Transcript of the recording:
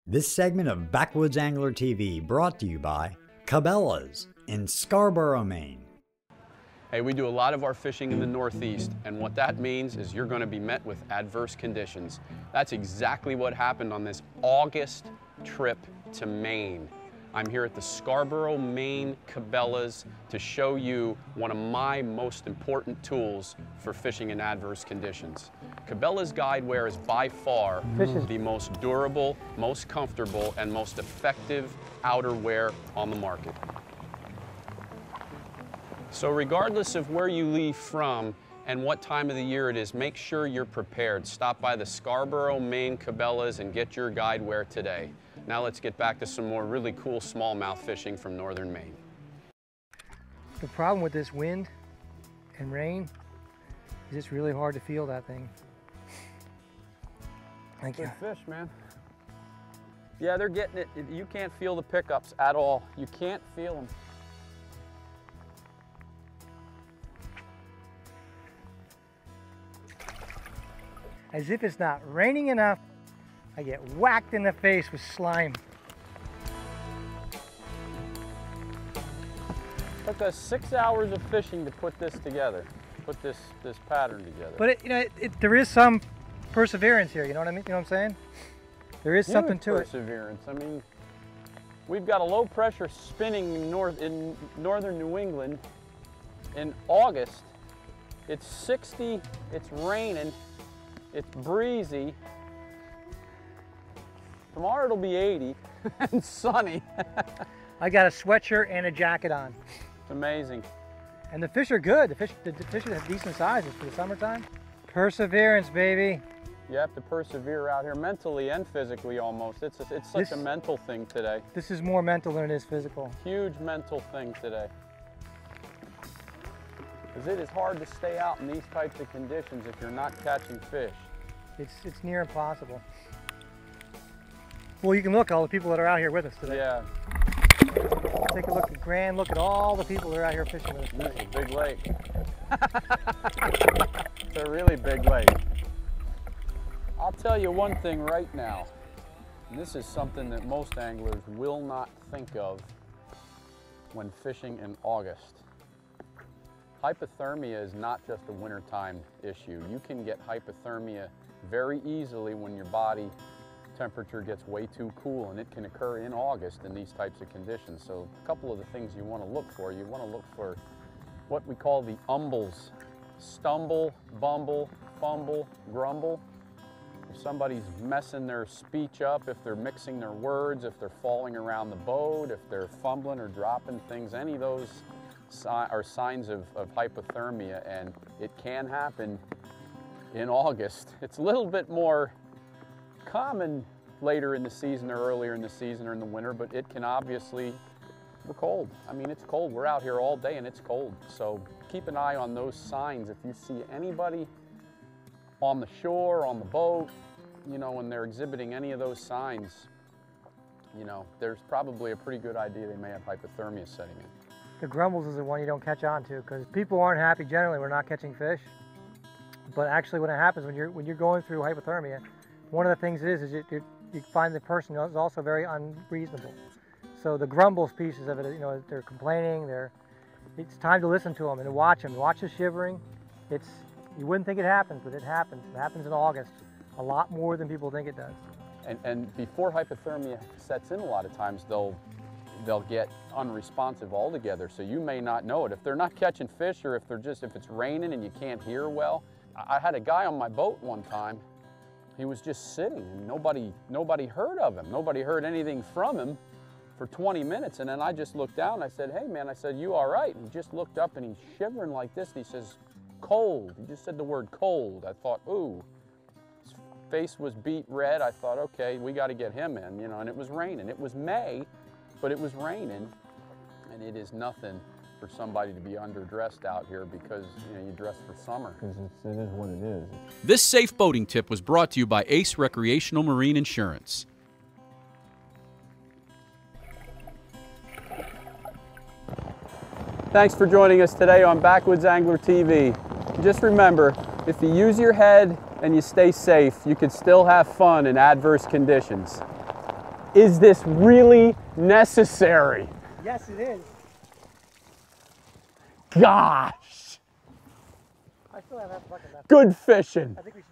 This segment of Backwoods Angler TV brought to you by Cabela's in Scarborough, Maine. Hey, we do a lot of our fishing in the Northeast, and what that means is you're going to be met with adverse conditions. That's exactly what happened on this August trip to Maine. I'm here at the Scarborough, Maine Cabela's to show you one of my most important tools for fishing in adverse conditions. Cabela's guide wear is by far the most durable, most comfortable, and most effective outerwear on the market. So regardless of where you leave from and what time of the year it is, make sure you're prepared. Stop by the Scarborough, Maine Cabela's and get your guide wear today. Now let's get back to some more really cool smallmouth fishing from northern Maine. The problem with this wind and rain is it's really hard to feel that thing. Thank you. Good fish, man. Yeah, they're getting it. You can't feel the pickups at all. You can't feel them. As if it's not raining enough, I get whacked in the face with slime. Took us 6 hours of fishing to put this together, put this pattern together. But there is some perseverance here, you know what I mean? You know what I'm saying? There is something to it. Perseverance. I mean, we've got a low pressure spinning in northern New England in August. It's 60, it's raining, it's breezy. Tomorrow it'll be 80 and sunny. I got a sweatshirt and a jacket on. It's amazing. And the fish are good. The fish are decent sizes for the summertime. Perseverance, baby. You have to persevere out here mentally and physically almost. It's such a mental thing today. This is more mental than it is physical. Huge mental thing today. Because it is hard to stay out in these types of conditions if you're not catching fish. It's near impossible. Well, you can look at all the people that are out here with us today. Yeah. Take a look, a grand look at all the people that are out here fishing with us today. It's a big lake. It's a really big lake. I'll tell you one thing right now. And this is something that most anglers will not think of when fishing in August. Hypothermia is not just a wintertime issue. You can get hypothermia very easily when your body temperature gets way too cool, and it can occur in August in these types of conditions. So a couple of the things you want to look for. You want to look for what we call the umbles. Stumble, bumble, fumble, grumble. If somebody's messing their speech up, if they're mixing their words, if they're falling around the boat, if they're fumbling or dropping things, any of those are signs of hypothermia, and it can happen in August. It's a little bit more common later in the season or earlier in the season or in the winter, but it can obviously, we're cold. I mean, it's cold. We're out here all day and it's cold. So keep an eye on those signs. If you see anybody on the shore, on the boat, you know, when they're exhibiting any of those signs, you know, there's probably a pretty good idea they may have hypothermia setting in. The grumbles is the one you don't catch on to, because people aren't happy generally we're not catching fish. But actually when it happens, when you're going through hypothermia, one of the things is you find the person is also very unreasonable. So the grumbles pieces of it, you know, they're complaining, it's time to listen to them and to watch them. Watch the shivering. You wouldn't think it happens, but it happens. It happens in August, a lot more than people think it does. And before hypothermia sets in, a lot of times they'll get unresponsive altogether, so you may not know it. If they're not catching fish, or if it's raining and you can't hear well. I had a guy on my boat one time. He was just sitting and nobody heard of him. Nobody heard anything from him for 20 minutes. And then I just looked down and I said, "Hey man," I said, "You all right?" And he just looked up and he's shivering like this. And he says, "Cold." He just said the word cold. I thought, ooh. His face was beet red. I thought, okay, we got to get him in, you know, and it was raining. It was May, but it was raining, and it is nothing for somebody to be underdressed out here because, you know, you dress for summer. Because it is what it is. This safe boating tip was brought to you by Ace Recreational Marine Insurance. Thanks for joining us today on Backwoods Angler TV. Just remember, if you use your head and you stay safe, you can still have fun in adverse conditions. Is this really necessary? Yes, it is. Gosh. I still have half a bucket left. Good fishing. I think we should